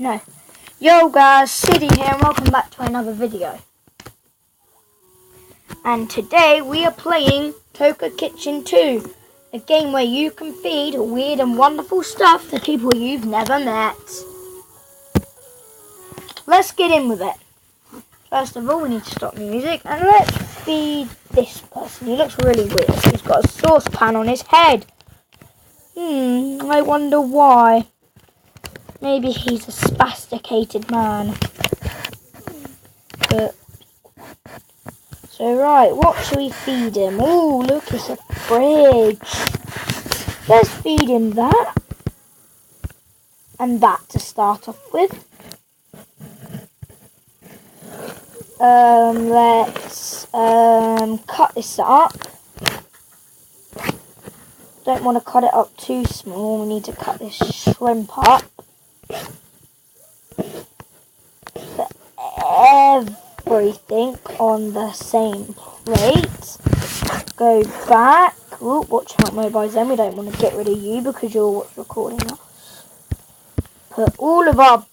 No. Yo guys, City here and welcome back to another video. And today we are playing Toca Kitchen 2. A game where you can feed weird and wonderful stuff to people you've never met. Let's get in with it. First of all, we need to stop music and let's feed this person. He looks really weird. He's got a saucepan on his head. I wonder why. Maybe he's a spasticated man. So right, what should we feed him? Oh, look, it's a fridge. Let's feed him that. And that to start off with. Let's cut this up. Don't want to cut it up too small. We need to cut this shrimp up. Put everything on the same plate. Go back. Ooh, watch out, mobiles then. We don't want to get rid of you because you're what's recording us. Put all of our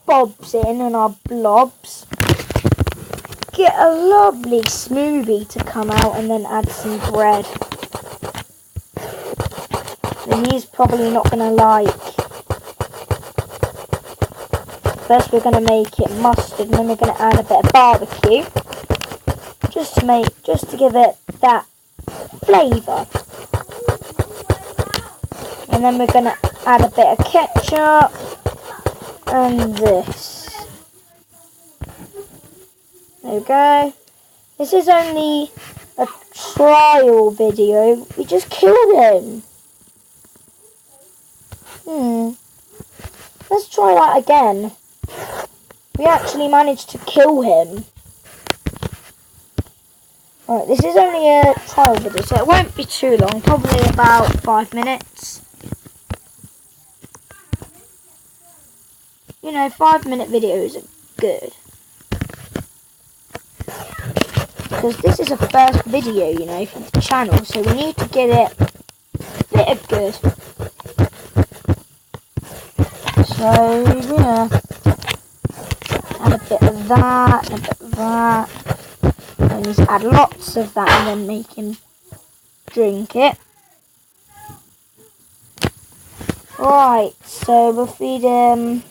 bobs in and our blobs. Get a lovely smoothie to come out and then add some bread. And he's probably not going to like. First we're going to make it mustard and then we're going to add a bit of barbecue. Just to give it that flavour. And then we're going to add a bit of ketchup and this. There we go. This is only a trial video. We just killed him. Let's try that again. We actually managed to kill him. Alright, this is only a trial video, so it won't be too long. Probably about 5 minutes. You know, 5-minute videos are good. Because this is a first video, you know, for the channel, so we need to get it a bit of good. So, yeah, add a bit of that, and a bit of that, and just add lots of that and then make him drink it. Right, so we'll feed him